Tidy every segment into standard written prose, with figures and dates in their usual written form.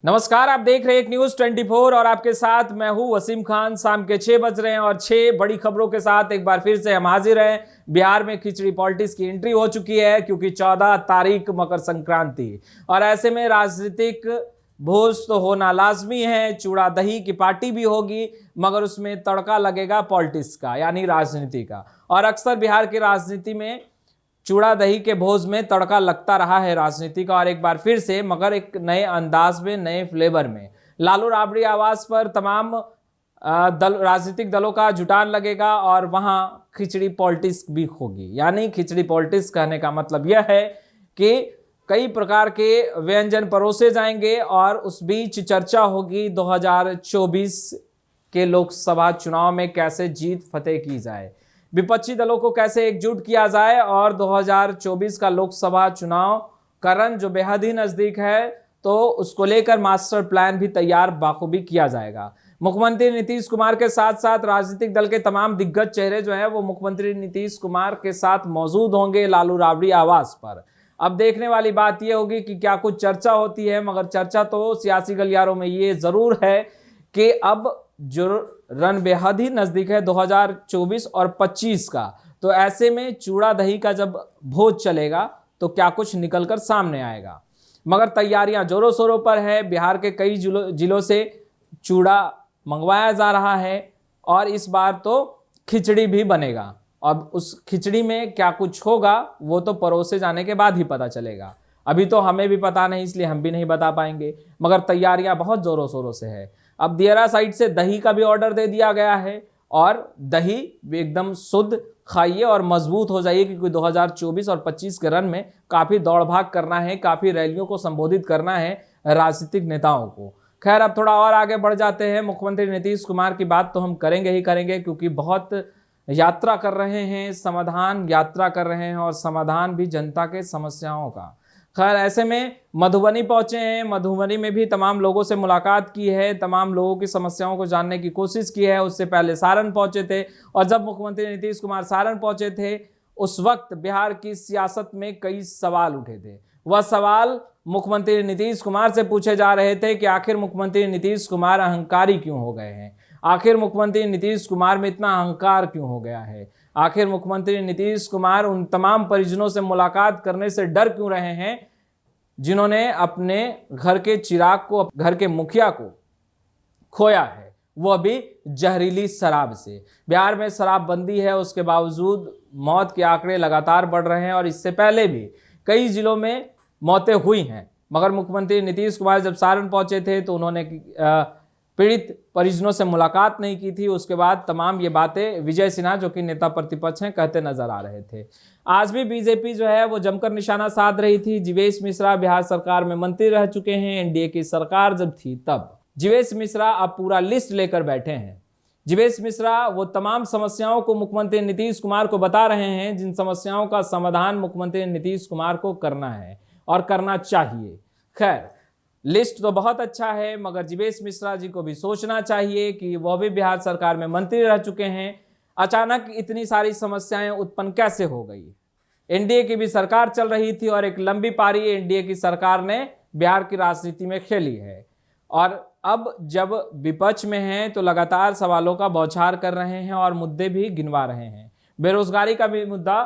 नमस्कार, आप देख रहे हैं एक न्यूज 24 और आपके साथ मैं हूं वसीम खान। शाम के 6 बज रहे हैं और 6 बड़ी खबरों के साथ एक बार फिर से हम हाजिर हैं। बिहार में खिचड़ी पॉलिटिक्स की एंट्री हो चुकी है क्योंकि 14 तारीख मकर संक्रांति और ऐसे में राजनीतिक भोज तो होना लाजमी है। चूड़ा दही की पार्टी भी होगी मगर उसमें तड़का लगेगा पॉलिटिक्स का यानी राजनीति का। और अक्सर बिहार की राजनीति में चूड़ा दही के भोज में तड़का लगता रहा है राजनीति का और एक बार फिर से मगर एक नए अंदाज में, नए फ्लेवर में लालू राबड़ी आवास पर तमाम राजनीतिक दलों का जुटान लगेगा और वहां खिचड़ी पॉलिटिक्स भी होगी। यानी खिचड़ी पॉलिटिक्स कहने का मतलब यह है कि कई प्रकार के व्यंजन परोसे जाएंगे और उस बीच चर्चा होगी 2024 के लोकसभा चुनाव में कैसे जीत फतेह की जाए, विपक्षी दलों को कैसे एकजुट किया जाए और 2024 का लोकसभा चुनाव का रन जो बेहद ही नजदीक है तो उसको लेकर मास्टर प्लान भी तैयार बाखूबी किया जाएगा। मुख्यमंत्री नीतीश कुमार के साथ साथ राजनीतिक दल के तमाम दिग्गज चेहरे जो है वो मुख्यमंत्री नीतीश कुमार के साथ मौजूद होंगे लालू राबड़ी आवास पर। अब देखने वाली बात यह होगी कि क्या कुछ चर्चा होती है, मगर चर्चा तो सियासी गलियारों में ये जरूर है कि अब जो रन बेहद ही नजदीक है 2024 और 25 का, तो ऐसे में चूड़ा दही का जब भोज चलेगा तो क्या कुछ निकलकर सामने आएगा। मगर तैयारियां जोरों शोरों पर है। बिहार के कई जिलों से चूड़ा मंगवाया जा रहा है और इस बार तो खिचड़ी भी बनेगा। अब उस खिचड़ी में क्या कुछ होगा वो तो परोसे जाने के बाद ही पता चलेगा। अभी तो हमें भी पता नहीं, इसलिए हम भी नहीं बता पाएंगे, मगर तैयारियां बहुत जोरों शोरों से है। अब दियरा साइड से दही का भी ऑर्डर दे दिया गया है और दही एकदम शुद्ध खाइए और मजबूत हो जाइए क्योंकि 2024 और 25 के रन में काफ़ी दौड़ भाग करना है, काफ़ी रैलियों को संबोधित करना है राजनीतिक नेताओं को। खैर, अब थोड़ा और आगे बढ़ जाते हैं। मुख्यमंत्री नीतीश कुमार की बात तो हम करेंगे ही करेंगे क्योंकि बहुत यात्रा कर रहे हैं, समाधान यात्रा कर रहे हैं और समाधान भी जनता के समस्याओं का। खैर, ऐसे में मधुबनी पहुंचे हैं। मधुबनी में भी तमाम लोगों से मुलाकात की है, तमाम लोगों की समस्याओं को जानने की कोशिश की है। उससे पहले सारण पहुंचे थे और जब मुख्यमंत्री नीतीश कुमार सारण पहुंचे थे उस वक्त बिहार की सियासत में कई सवाल उठे थे। वह सवाल मुख्यमंत्री नीतीश कुमार से पूछे जा रहे थे कि आखिर मुख्यमंत्री नीतीश कुमार अहंकारी क्यों हो गए हैं, आखिर मुख्यमंत्री नीतीश कुमार में इतना अहंकार क्यों हो गया है, आखिर मुख्यमंत्री नीतीश कुमार उन तमाम परिजनों से मुलाकात करने से डर क्यों रहे हैं जिन्होंने अपने घर के चिराग को, घर के मुखिया को खोया है, वो भी जहरीली शराब से। बिहार में शराबबंदी है, उसके बावजूद मौत के आंकड़े लगातार बढ़ रहे हैं और इससे पहले भी कई जिलों में मौतें हुई हैं। मगर मुख्यमंत्री नीतीश कुमार जब सारण पहुंचे थे तो उन्होंने पीड़ित परिजनों से मुलाकात नहीं की थी। उसके बाद तमाम ये बातें विजय सिन्हा जो कि नेता प्रतिपक्ष हैं कहते नजर आ रहे थे। आज भी बीजेपी जो है वो जमकर निशाना साध रही थी। जीवेश मिश्रा बिहार सरकार में मंत्री रह चुके हैं, एनडीए की सरकार जब थी तब। जीवेश मिश्रा अब पूरा लिस्ट लेकर बैठे हैं। जीवेश मिश्रा वो तमाम समस्याओं को मुख्यमंत्री नीतीश कुमार को बता रहे हैं जिन समस्याओं का समाधान मुख्यमंत्री नीतीश कुमार को करना है और करना चाहिए। खैर, लिस्ट तो बहुत अच्छा है मगर जीवेश मिश्रा जी को भी सोचना चाहिए कि वह भी बिहार सरकार में मंत्री रह चुके हैं। अचानक इतनी सारी समस्याएं उत्पन्न कैसे हो गई। एनडीए की भी सरकार चल रही थी और एक लंबी पारी एनडीए की सरकार ने बिहार की राजनीति में खेली है और अब जब विपक्ष में हैं तो लगातार सवालों का बौछार कर रहे हैं और मुद्दे भी गिनवा रहे हैं। बेरोजगारी का भी मुद्दा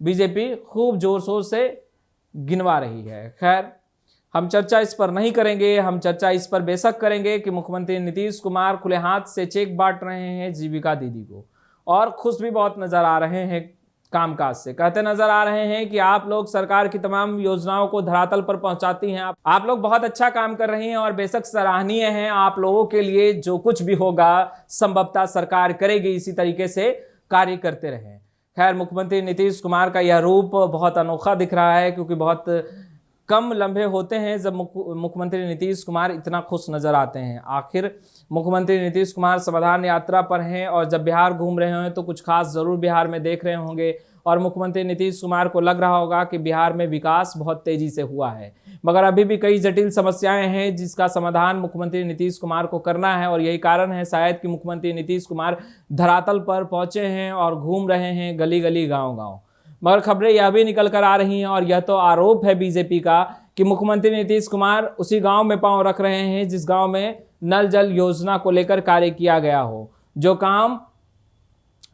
बीजेपी खूब जोर शोर से गिनवा रही है। खैर, हम चर्चा इस पर नहीं करेंगे, हम चर्चा इस पर बेशक करेंगे कि मुख्यमंत्री नीतीश कुमार खुले हाथ से चेक बांट रहे हैं जीविका दीदी को और खुश भी बहुत नजर आ रहे हैं कामकाज से। कहते नजर आ रहे हैं कि आप लोग सरकार की तमाम योजनाओं को धरातल पर पहुंचाती हैं, आप लोग बहुत अच्छा काम कर रही हैं और बेशक सराहनीय हैं। आप लोगों के लिए जो कुछ भी होगा संभवतः सरकार करेगी, इसी तरीके से कार्य करते रहें। खैर, मुख्यमंत्री नीतीश कुमार का यह रूप बहुत अनोखा दिख रहा है क्योंकि बहुत कम लम्हे होते हैं जब मुख्यमंत्री नीतीश कुमार इतना खुश नजर आते हैं। आखिर मुख्यमंत्री नीतीश कुमार समाधान यात्रा पर हैं और जब बिहार घूम रहे हैं तो कुछ खास जरूर बिहार में देख रहे होंगे और मुख्यमंत्री नीतीश कुमार को लग रहा होगा कि बिहार में विकास बहुत तेजी से हुआ है, मगर अभी भी कई जटिल समस्याएं हैं जिसका समाधान मुख्यमंत्री नीतीश कुमार को करना है और यही कारण है शायद कि मुख्यमंत्री नीतीश कुमार धरातल पर पहुंचे हैं और घूम रहे हैं गली गली गाँव गाँव। मगर खबरें यह भी निकल कर आ रही हैं और यह तो आरोप है बीजेपी का कि मुख्यमंत्री नीतीश कुमार उसी गांव में पांव रख रहे हैं जिस गांव में नल जल योजना को लेकर कार्य किया गया हो। जो काम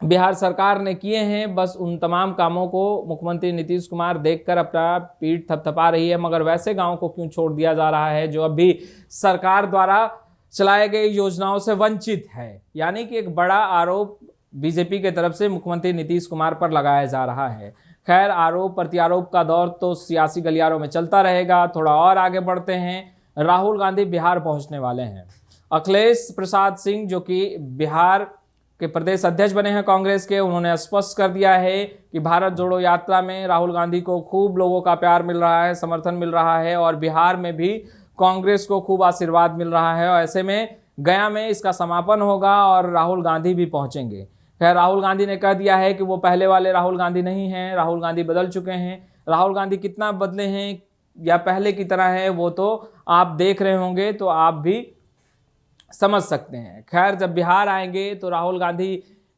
बिहार सरकार ने किए हैं, बस उन तमाम कामों को मुख्यमंत्री नीतीश कुमार देखकर अपना पीठ थपथपा रही है, मगर वैसे गांव को क्यों छोड़ दिया जा रहा है जो अभी सरकार द्वारा चलाए गए योजनाओं से वंचित है। यानी कि एक बड़ा आरोप बीजेपी की तरफ से मुख्यमंत्री नीतीश कुमार पर लगाया जा रहा है। खैर, आरोप प्रत्यारोप का दौर तो सियासी गलियारों में चलता रहेगा। थोड़ा और आगे बढ़ते हैं। राहुल गांधी बिहार पहुंचने वाले हैं। अखिलेश प्रसाद सिंह जो कि बिहार के प्रदेश अध्यक्ष बने हैं कांग्रेस के, उन्होंने स्पष्ट कर दिया है कि भारत जोड़ो यात्रा में राहुल गांधी को खूब लोगों का प्यार मिल रहा है, समर्थन मिल रहा है और बिहार में भी कांग्रेस को खूब आशीर्वाद मिल रहा है। और ऐसे में गया में इसका समापन होगा और राहुल गांधी भी पहुंचेंगे। खैर, राहुल गांधी ने कह दिया है कि वो पहले वाले राहुल गांधी नहीं हैं, राहुल गांधी बदल चुके हैं। राहुल गांधी कितना बदले हैं या पहले की तरह है वो तो आप देख रहे होंगे, तो आप भी समझ सकते हैं। खैर, जब बिहार आएंगे तो राहुल गांधी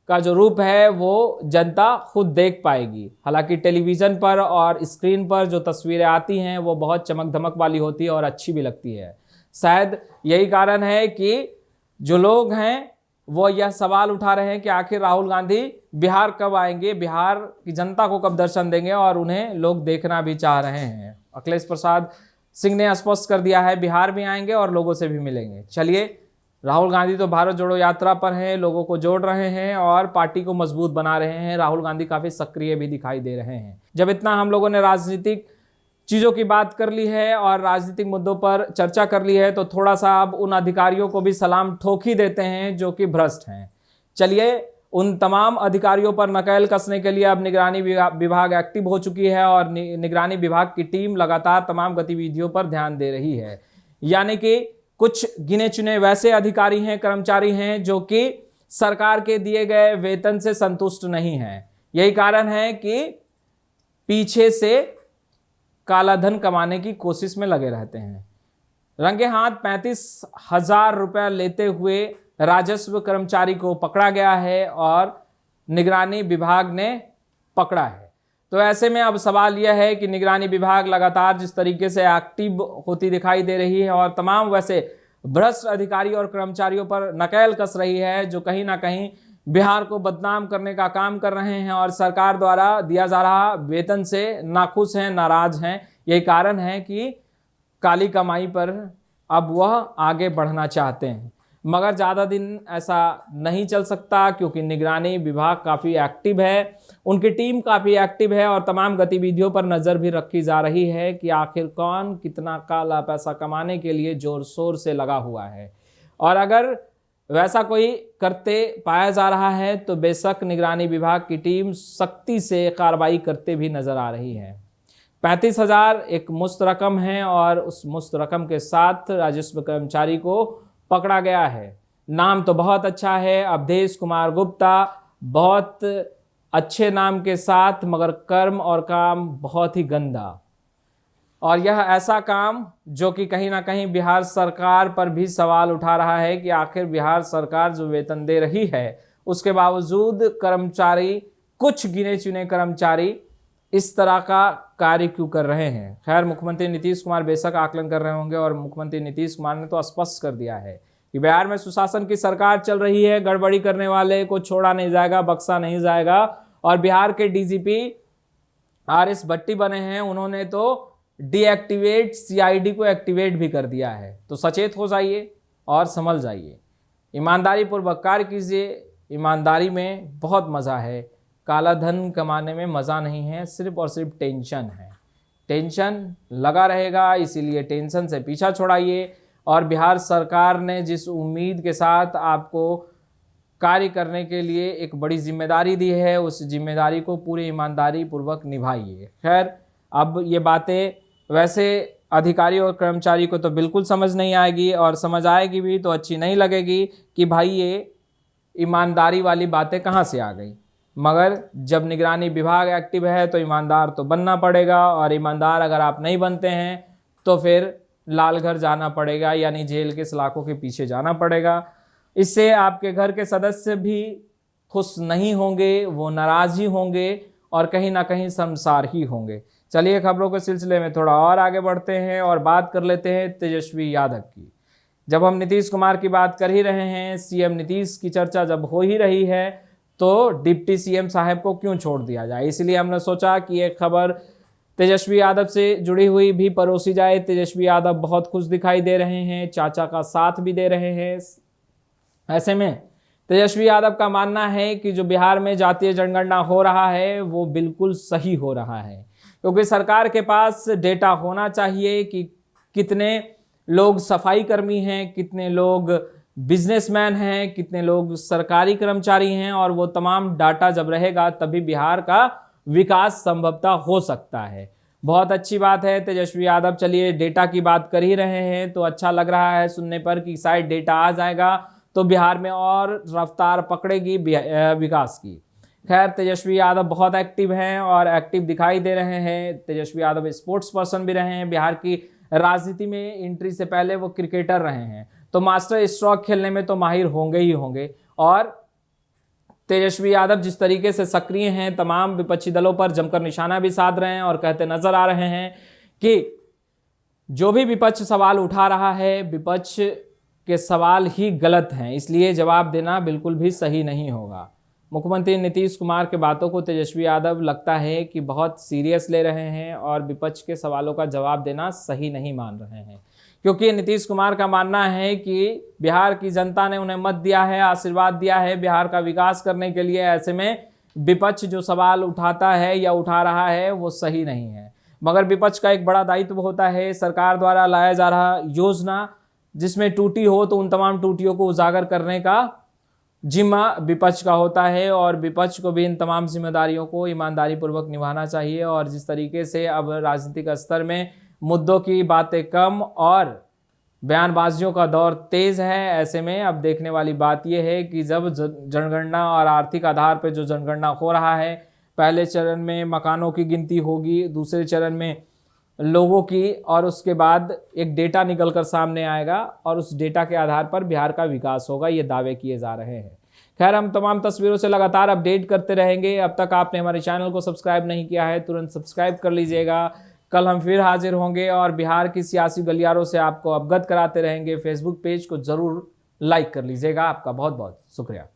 का जो रूप है वो जनता खुद देख पाएगी। हालांकि टेलीविज़न पर और स्क्रीन पर जो तस्वीरें आती हैं वो बहुत चमक धमक वाली होती है और अच्छी भी लगती है। शायद यही कारण है कि जो लोग हैं वो यह सवाल उठा रहे हैं कि आखिर राहुल गांधी बिहार कब आएंगे, बिहार की जनता को कब दर्शन देंगे, और उन्हें लोग देखना भी चाह रहे हैं। अखिलेश प्रसाद सिंह ने स्पष्ट कर दिया है बिहार भी आएंगे और लोगों से भी मिलेंगे। चलिए, राहुल गांधी तो भारत जोड़ो यात्रा पर हैं, लोगों को जोड़ रहे हैं और पार्टी को मजबूत बना रहे हैं। राहुल गांधी काफ़ी सक्रिय भी दिखाई दे रहे हैं। जब इतना हम लोगों ने राजनीतिक चीज़ों की बात कर ली है और राजनीतिक मुद्दों पर चर्चा कर ली है, तो थोड़ा सा अब उन अधिकारियों को भी सलाम ठोक ही देते हैं जो कि भ्रष्ट हैं। चलिए, उन तमाम अधिकारियों पर नकेल कसने के लिए अब निगरानी विभाग एक्टिव हो चुकी है और निगरानी विभाग की टीम लगातार तमाम गतिविधियों पर ध्यान दे रही है। यानी कि कुछ गिने चुने वैसे अधिकारी हैं, कर्मचारी हैं जो कि सरकार के दिए गए वेतन से संतुष्ट नहीं हैं। यही कारण है कि पीछे से काला धन कमाने की कोशिश में लगे रहते हैं। रंगे हाथ 35,000 रुपया लेते हुए राजस्व कर्मचारी को पकड़ा गया है और निगरानी विभाग ने पकड़ा है। तो ऐसे में अब सवाल यह है कि निगरानी विभाग लगातार जिस तरीके से एक्टिव होती दिखाई दे रही है और तमाम वैसे भ्रष्ट अधिकारी और कर्मचारियों पर नकेल कस रही है जो कहीं ना कहीं बिहार को बदनाम करने का काम कर रहे हैं और सरकार द्वारा दिया जा रहा वेतन से नाखुश हैं, नाराज हैं। यही कारण है कि काली कमाई पर अब वह आगे बढ़ना चाहते हैं, मगर ज़्यादा दिन ऐसा नहीं चल सकता क्योंकि निगरानी विभाग काफ़ी एक्टिव है, उनकी टीम काफ़ी एक्टिव है और तमाम गतिविधियों पर नज़र भी रखी जा रही है कि आखिर कौन कितना काला पैसा कमाने के लिए जोर शोर से लगा हुआ है। और अगर वैसा कोई करते पाया जा रहा है तो बेशक निगरानी विभाग की टीम सख्ती से कार्रवाई करते भी नज़र आ रही है। 35,000 एक मुश्त रकम है और उस मुश्त रकम के साथ राजस्व कर्मचारी को पकड़ा गया है। नाम तो बहुत अच्छा है, अवधेश कुमार गुप्ता, बहुत अच्छे नाम के साथ, मगर कर्म और काम बहुत ही गंदा। और यह ऐसा काम जो कि कहीं ना कहीं बिहार सरकार पर भी सवाल उठा रहा है कि आखिर बिहार सरकार जो वेतन दे रही है उसके बावजूद कर्मचारी, कुछ गिने चुने कर्मचारी इस तरह का कार्य क्यों कर रहे हैं। खैर, मुख्यमंत्री नीतीश कुमार बेशक आकलन कर रहे होंगे और मुख्यमंत्री नीतीश कुमार ने तो स्पष्ट कर दिया है कि बिहार में सुशासन की सरकार चल रही है, गड़बड़ी करने वाले को छोड़ा नहीं जाएगा, बख्शा नहीं जाएगा। और बिहार के डीजीपी RS भट्टी बने हैं, उन्होंने तो डीएक्टिवेट CID को एक्टिवेट भी कर दिया है। तो सचेत हो जाइए और समझ जाइए, ईमानदारी पूर्वक कार्य कीजिए। ईमानदारी में बहुत मज़ा है, काला धन कमाने में मज़ा नहीं है, सिर्फ और सिर्फ टेंशन है। टेंशन लगा रहेगा, इसीलिए टेंशन से पीछा छुड़ाइए। और बिहार सरकार ने जिस उम्मीद के साथ आपको कार्य करने के लिए एक बड़ी जिम्मेदारी दी है, उस जिम्मेदारी को पूरी ईमानदारी पूर्वक निभाइए। खैर, अब ये बातें वैसे अधिकारी और कर्मचारी को तो बिल्कुल समझ नहीं आएगी, और समझ आएगी भी तो अच्छी नहीं लगेगी कि भाई ये ईमानदारी वाली बातें कहाँ से आ गई। मगर जब निगरानी विभाग एक्टिव है तो ईमानदार तो बनना पड़ेगा, और ईमानदार अगर आप नहीं बनते हैं तो फिर लाल घर जाना पड़ेगा, यानी जेल के सलाखों के पीछे जाना पड़ेगा। इससे आपके घर के सदस्य भी खुश नहीं होंगे, वो नाराज़ ही होंगे और कहीं ना कहीं शर्मसार ही होंगे। चलिए खबरों के सिलसिले में थोड़ा और आगे बढ़ते हैं और बात कर लेते हैं तेजस्वी यादव की। जब हम नीतीश कुमार की बात कर ही रहे हैं, सीएम नीतीश की चर्चा जब हो ही रही है, तो डिप्टी सीएम साहब को क्यों छोड़ दिया जाए, इसलिए हमने सोचा कि एक खबर तेजस्वी यादव से जुड़ी हुई भी परोसी जाए। तेजस्वी यादव बहुत खुश दिखाई दे रहे हैं, चाचा का साथ भी दे रहे हैं। ऐसे में तेजस्वी यादव का मानना है कि जो बिहार में जातीय जनगणना हो रहा है वो बिल्कुल सही हो रहा है, क्योंकि सरकार के पास डेटा होना चाहिए कि कितने लोग सफाई कर्मी हैं, कितने लोग बिजनेसमैन हैं, कितने लोग सरकारी कर्मचारी हैं, और वो तमाम डाटा जब रहेगा तभी बिहार का विकास संभवतः हो सकता है। बहुत अच्छी बात है तेजस्वी यादव, चलिए डेटा की बात कर ही रहे हैं तो अच्छा लग रहा है सुनने पर कि शायद डेटा आ जाएगा तो बिहार में और रफ्तार पकड़ेगी विकास की। खैर, तेजस्वी यादव बहुत एक्टिव हैं और एक्टिव दिखाई दे रहे हैं। तेजस्वी यादव स्पोर्ट्स पर्सन भी रहे हैं, बिहार की राजनीति में एंट्री से पहले वो क्रिकेटर रहे हैं, तो मास्टर स्ट्रोक खेलने में तो माहिर होंगे ही होंगे। और तेजस्वी यादव जिस तरीके से सक्रिय हैं, तमाम विपक्षी दलों पर जमकर निशाना भी साध रहे हैं और कहते नजर आ रहे हैं कि जो भी विपक्ष सवाल उठा रहा है, विपक्ष के सवाल ही गलत हैं, इसलिए जवाब देना बिल्कुल भी सही नहीं होगा। मुख्यमंत्री नीतीश कुमार के बातों को तेजस्वी यादव लगता है कि बहुत सीरियस ले रहे हैं और विपक्ष के सवालों का जवाब देना सही नहीं मान रहे हैं, क्योंकि नीतीश कुमार का मानना है कि बिहार की जनता ने उन्हें मत दिया है, आशीर्वाद दिया है बिहार का विकास करने के लिए। ऐसे में विपक्ष जो सवाल उठाता है या उठा रहा है वो सही नहीं है। मगर विपक्ष का एक बड़ा दायित्व होता है, सरकार द्वारा लाया जा रहा योजना जिसमें टूटी हो तो उन तमाम टूटियों को उजागर करने का जिम्मा विपक्ष का होता है, और विपक्ष को भी इन तमाम जिम्मेदारियों को ईमानदारी पूर्वक निभाना चाहिए। और जिस तरीके से अब राजनीतिक स्तर में मुद्दों की बातें कम और बयानबाजियों का दौर तेज है, ऐसे में अब देखने वाली बात यह है कि जब जनगणना और आर्थिक आधार पर जो जनगणना हो रहा है, पहले चरण में मकानों की गिनती होगी, दूसरे चरण में लोगों की, और उसके बाद एक डेटा निकलकर सामने आएगा और उस डेटा के आधार पर बिहार का विकास होगा, ये दावे किए जा रहे हैं। खैर, हम तमाम तस्वीरों से लगातार अपडेट करते रहेंगे। अब तक आपने हमारे चैनल को सब्सक्राइब नहीं किया है, तुरंत सब्सक्राइब कर लीजिएगा। कल हम फिर हाजिर होंगे और बिहार की सियासी गलियारों से आपको अवगत कराते रहेंगे। फेसबुक पेज को जरूर लाइक कर लीजिएगा। आपका बहुत बहुत शुक्रिया।